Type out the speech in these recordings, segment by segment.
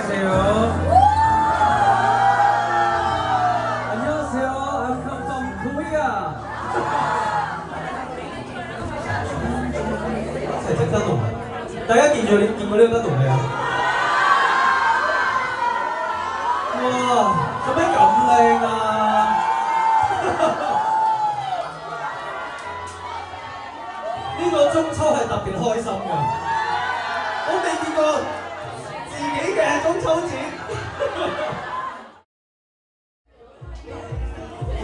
안녕하세요. 안녕하세요. I'm come from Korea. 齊整燈籠，大家見過呢個燈籠未啊？哇！做咩咁靚啊？呢個中秋係特別開心㗎，我未見過自己嘅中秋節。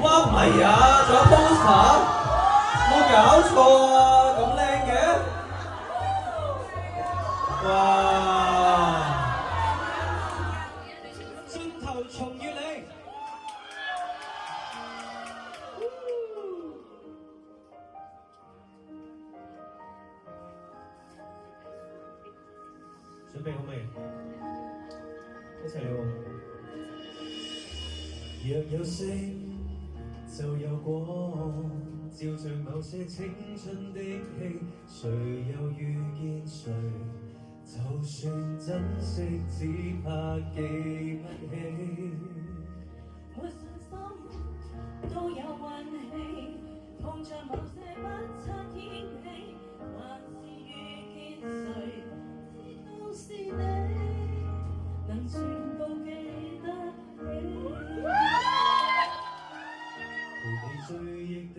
哇，唔係啊，仲有 poster， 冇搞錯啊，咁靚嘅，哇！盡頭重遇你。準備好未？一齊嚟喎！若有星就有光，照着某些青春的戲，誰又遇見誰？就算珍惜，只怕記不起。沒信心都有運氣，碰着某些不測天氣，還是遇見誰？都是你，能全部記得起。陪你追憶的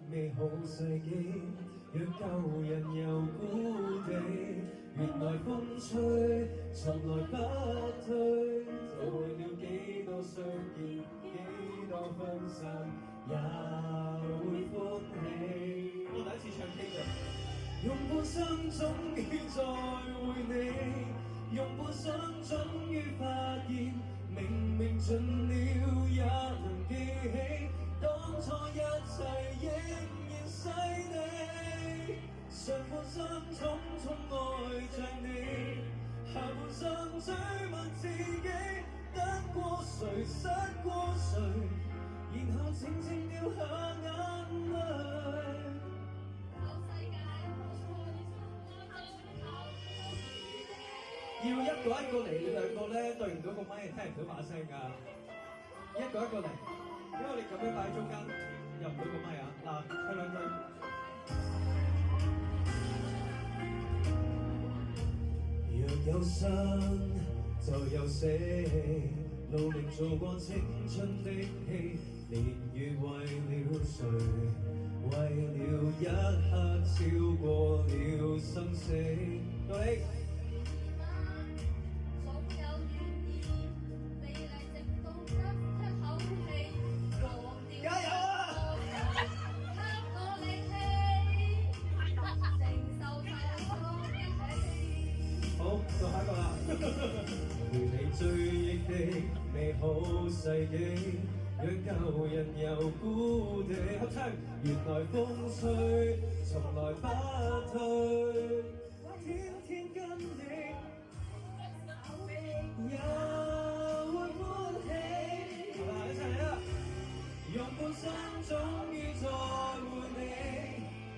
美好世紀，若舊人又故地，原來風吹從來不退，就為了幾多相見，幾多分散，也會歡喜。我第一次唱 K 㗎。用半生終於再會你，用半生終於發現，明明盡了也能記起，當初一切仍然犀利。上半生匆匆愛着你，下半生追問自己，得過誰失過誰，然後靜靜掉下眼淚。要一個一個嚟，你兩個咧對唔到個麥，聽唔到把聲㗎。一個一個嚟，因為你咁樣擺喺中間，入唔到個麥啊。嗱，唱兩句。若有生就有死，努力做過青春的戲，年月為了誰？為了一刻超過了生死。到你。陪你追憶的美好世紀，讓舊人又故地合唱。原來風吹從來不退，天天跟你也會歡喜。好啦，一齊嚟啦！用半生終於再會你，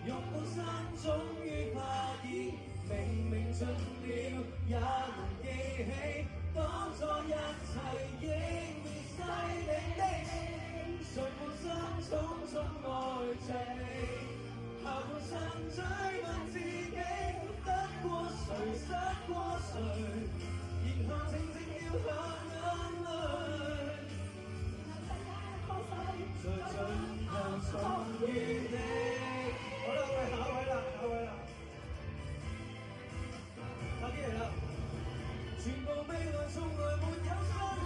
用半生終於發現，明明盡了也能記起，當初一切仍然犀利。上半生匆匆愛着你，下半生追問自己，得過誰失過誰，然後靜靜掉下眼淚，在盡頭重遇你。好啦，我哋下一位啦，下一位啦。快啲嚟啦！全部未來從來沒有傷害，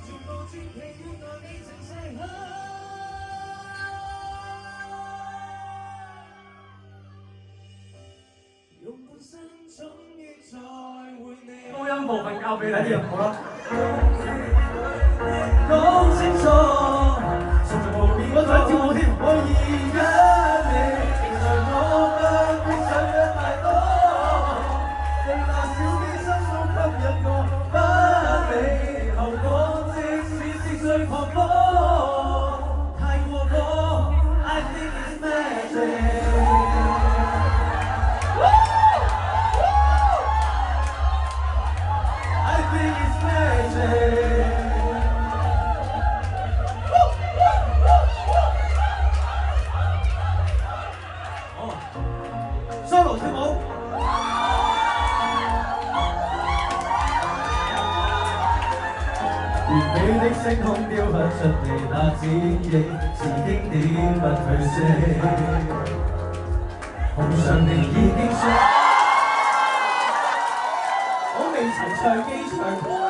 全部傳奇原來未曾逝去。用半生終於再會你。高音部分交俾你，好啦。講清楚，從無變，我仲喺跳舞添。我而家你，其實我不會想得太多。大小機心都吸引我，不理後果，即使是最狂火，太過火 I think it's magic。，solo 跳舞。完美的星空雕刻出你那剪影，是經典不褪色。紅上你已經說，我未曾唱機場。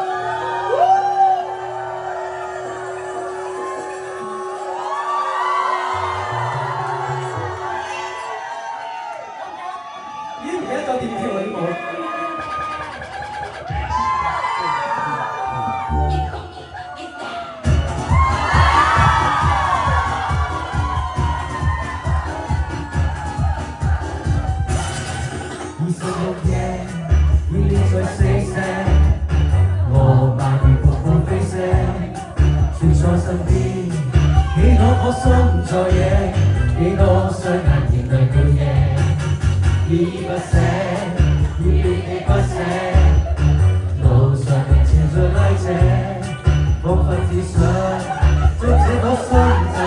才會當煩惱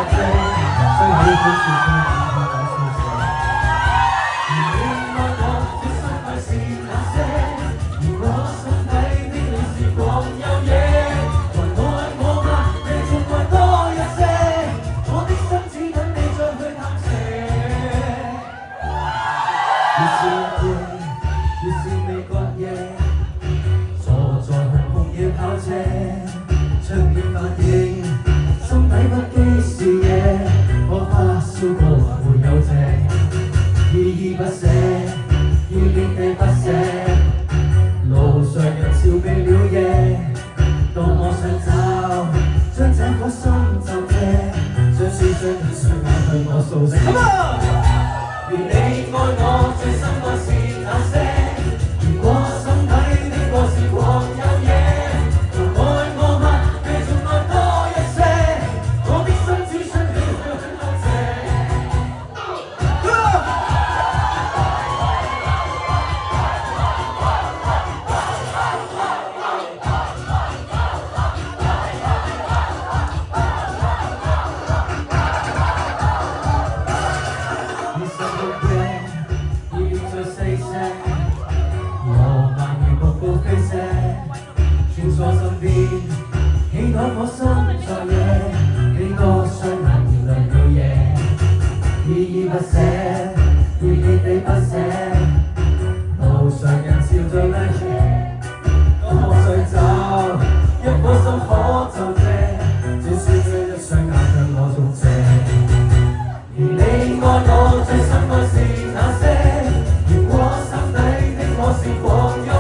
全部忘掉。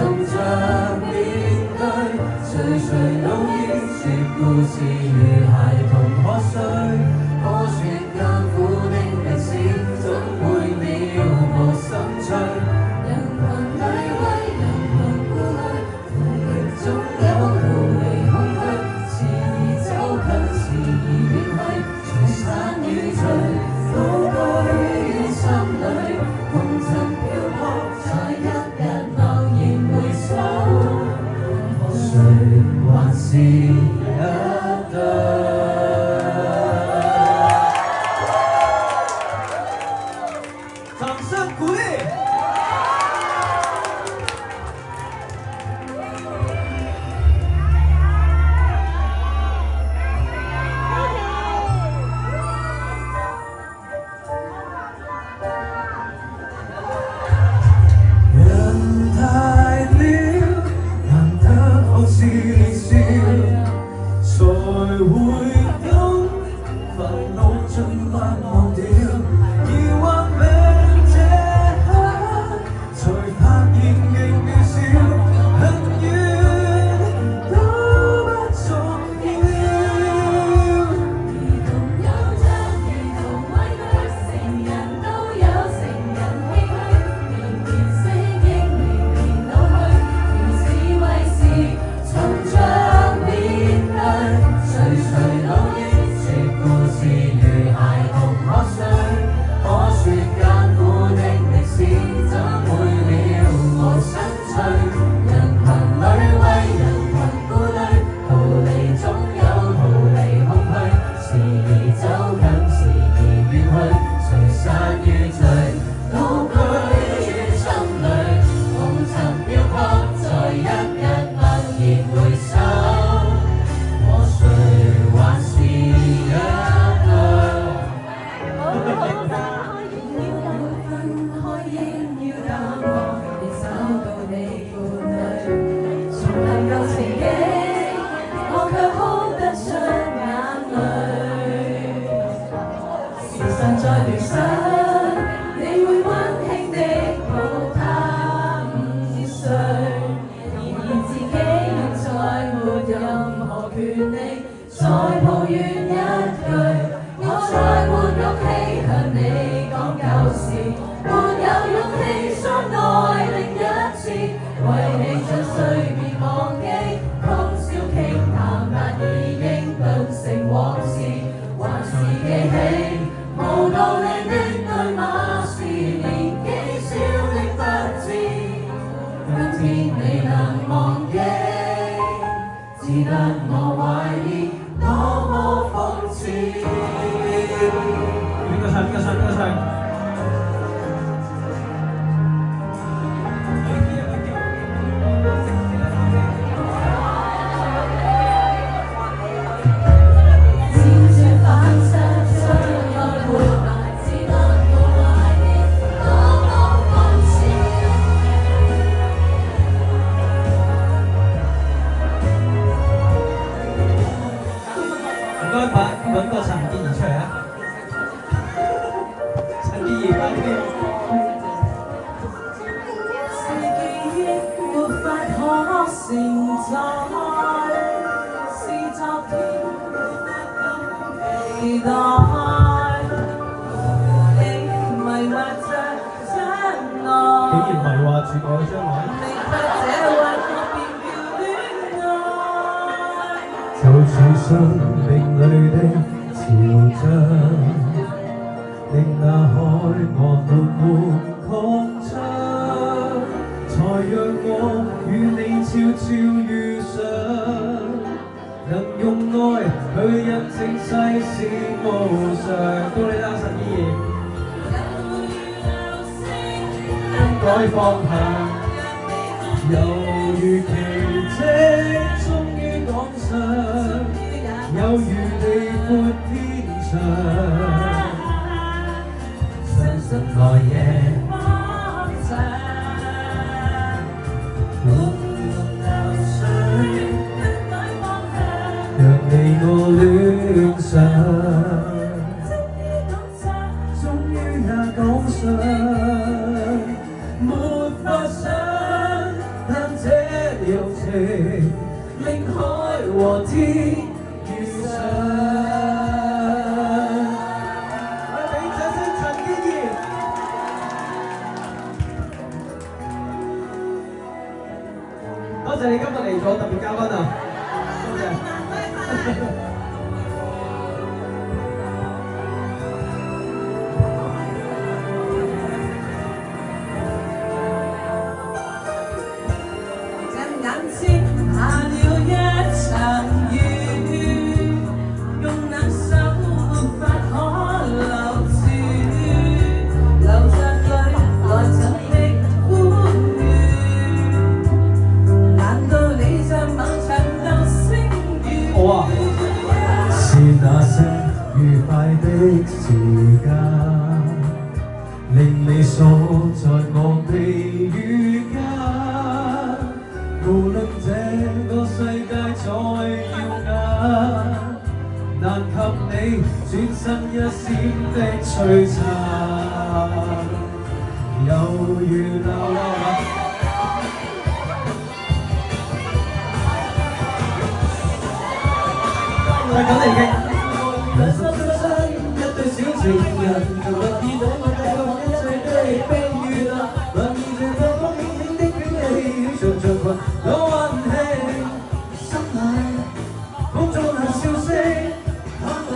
沉着面對，垂垂老矣，說故事如孩童可睡。可說艱苦的歷史，總會渺無心趣。人群裏為人群顧慮，途極總有逃離空虛。時而走近，時而遠去，隨散與聚，都居心裏。紅塵漂泊，在一日貿然回首，誰還是一對？掌聲鼓勵。人太了，難得可是笑，才會懂煩惱盡快忘掉。疑惑病這刻，才發現極渺小，很遠都不重要。兒童有着兒童委屈，成人都有成人唏噓。年年適應，年年老去，調試為時，沉着面對，垂垂老矣，說故事如孩童可睡。可說艱苦的歷史，怎會了無生趣？人群裏為人群顧慮，逃離總有逃離空虛。時而走近，時而遠去，隨散與聚，都居於心裏。紅塵漂泊，在一日貿然回首，和誰還是一對？分開應要淡忘，別找到你伴侶。重能夠情景，我卻哭得出眼淚。時辰在聯想，你會溫馨的抱他午睡。然而自己現在沒任何權利，再抱怨一句，我再沒勇氣向你講舊事，沒有勇氣相愛另一次，為你將歲月忘記，通宵傾談，但已經頓成往事，還是記起無道理的對罵是年紀小的不知，今天未能忘記，只得我懷疑多麼諷刺。邊個唱？邊個唱？邊個唱？揾個陳潔儀出嚟啊！陳潔儀快啲！是記憶沒法可承載，是昨天沒法更期待，你迷惑着將來，竟然迷惑住我嘅將來。明白這運便叫戀愛，就似生命裏的潮漲，令那海岸緩緩擴張，才讓我與你悄悄遇上，能用愛去印證世事無常。到你啦，陳潔儀。改方向，猶如奇蹟終於趕上，有如地闊天長，相信來夜方長，緩緩流水，改方向，讓你我戀上，終於也趕上。沒法想，但這友情，令海和天遇上。我哋俾掌聲陳潔儀。多謝你今日嚟做特別嘉賓啊！多謝。那些愉快的時間，令你鎖在我臂宇間。無論這個世界再耀眼，難及你轉身一閃的璀璨。猶如流浪。係咁嚟嘅。兩心相親，一對小情人，從特意對我計劃一切都係冰雨啦。還見這風風輕輕的捲起，長長裙有運氣，心裏風中係笑聲，淌淚。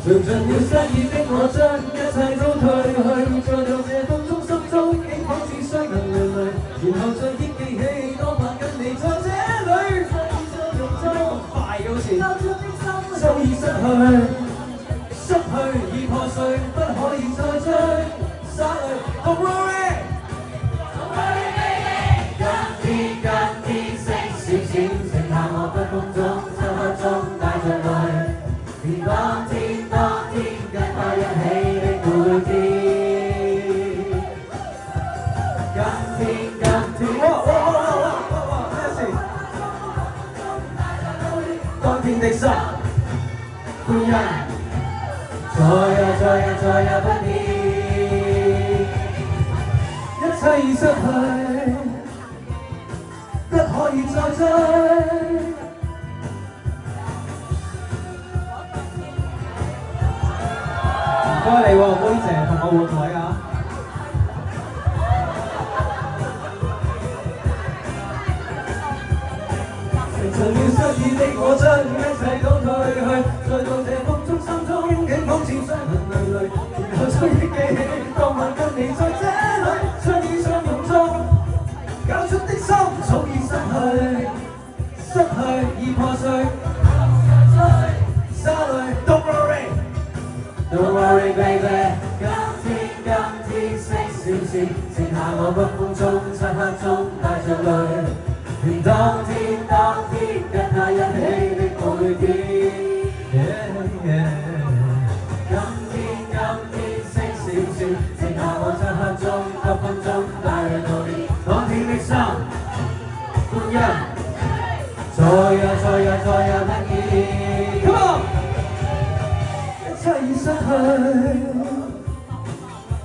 常常要失意的我，將一切都退去，再到這風中心中，竟仿似雙眼淚淚，然後再憶記起當晚跟你在這裏，快嘅好似。早已失去，失去已破碎，不可以再追。灑淚，Don't worry，Don't worry baby。今天星閃閃，剩下我北風中、漆黑中帶着淚，連當天跟他一起的每天。今天，咩事？當天的心。歡欣，再也不變，一切已失去，不可以再追。唔該你喎，妹姐，同我換位啊！曾要失意的我，將一切都退去，再到這風中心中，竟仿似雙眼淚淚，然後再憶記起當晚跟你在這裏相依相擁中，搞出的心早已失去，失去已破碎，灑淚 Don't worry，Don't worry baby。今天星閃閃，剩下我北風中、漆黑中帶着淚。連當天跟他一起的每天，今天星閃閃，剩下我漆黑中、黑風中帶着淚。當天的心，歡欣，再也不見。Come on， 一切已失去，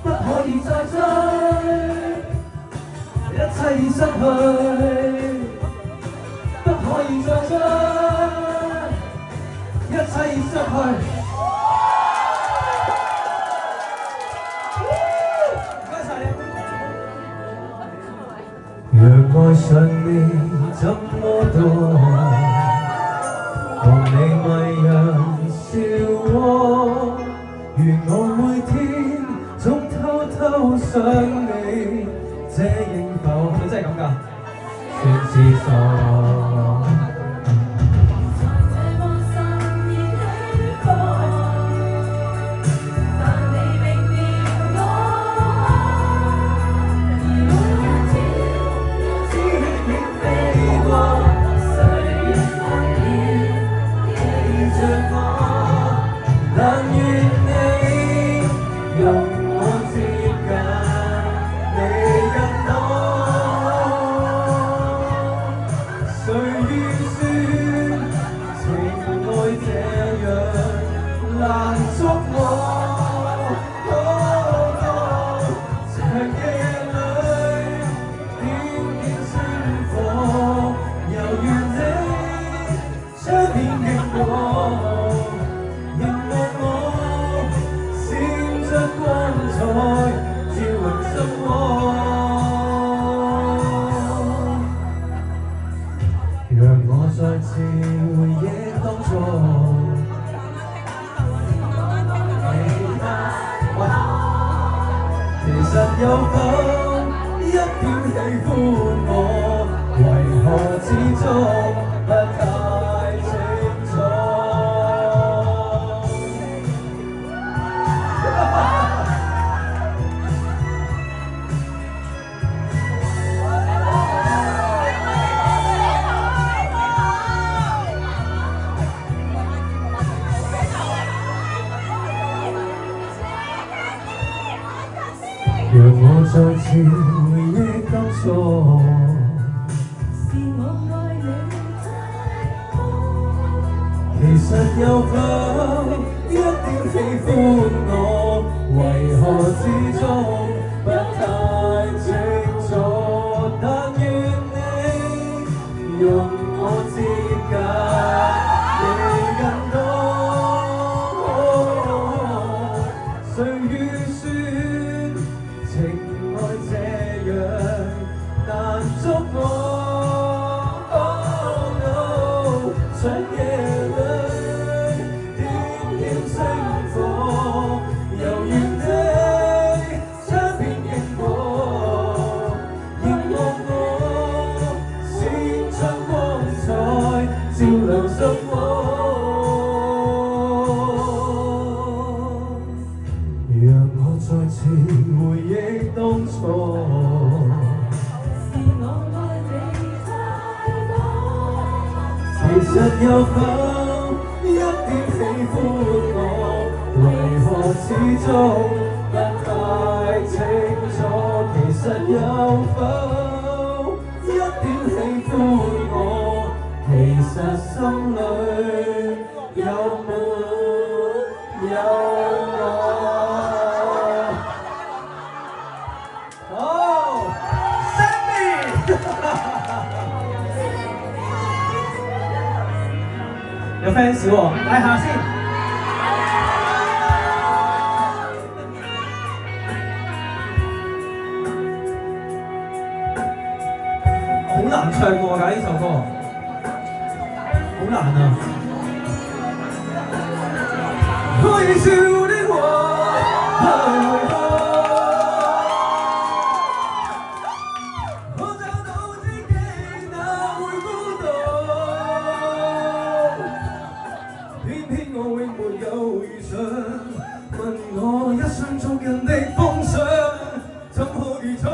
不可以再追，一切已失去。不可以再追，一切已失去。唔該曬你。若愛上你怎麼躲？共你迷人笑窩，如我每天總偷偷想你，這應否？係咪真係咁㗎？算是傻。想讓我再次回憶當初。其實有否一點喜歡我？為何始終不太清楚？讓我再次回憶當初，是我愛你太多。其實有否一點喜歡我？為何始終不太清楚？但願你用我接近你更多，誰預算情愛這樣難捉摸。長夜裏點點星火，柔軟的窗邊經過，凝望我，閃出光彩，照亮心窩。讓我再次回憶當初，是我愛你太多。其實有否一點喜歡我？為何始終不太清楚？其實有否一點喜歡我？其實心裏有沒有我？有 fans 喎，睇下先。好難唱過㗎呢首歌，好難啊！可以笑的話，為何我找到自己哪會孤獨？偏偏我永沒有遇上，問我一生捉緊的夢想，怎可以錯？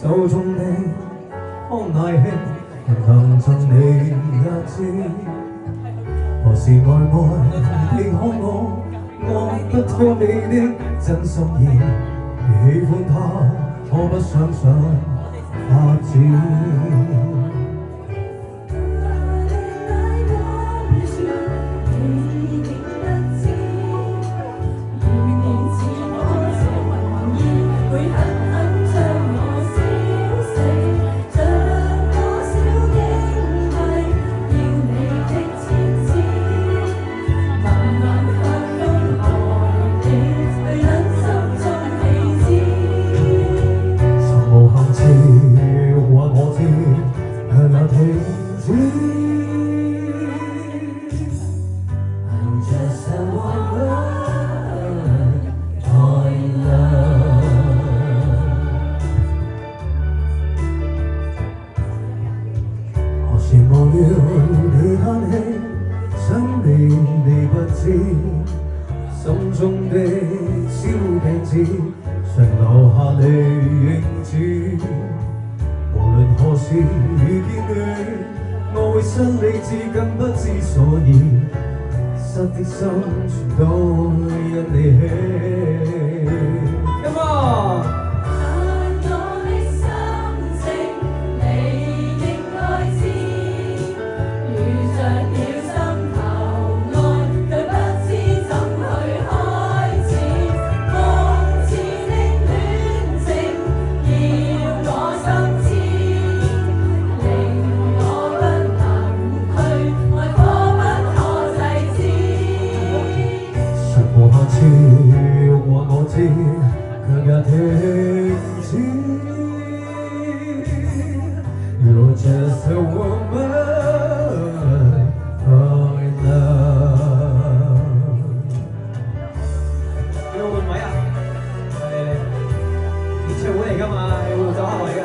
手中的康乃馨，能贈你一支。何時愛愛的可我，愛不透你的真心意。喜歡他，可不想想發展。會狠狠將我燒死。你嘆氣，想你不知，心中的小鏡子常留下你影子。無論何時遇見你，我會失理智，更不知所以，失的心全都因你起。Come on！無限次欲話我知，卻也停止。You're just a woman in love。你要換位啊？係演唱會嚟㗎嘛，你會走下位㗎。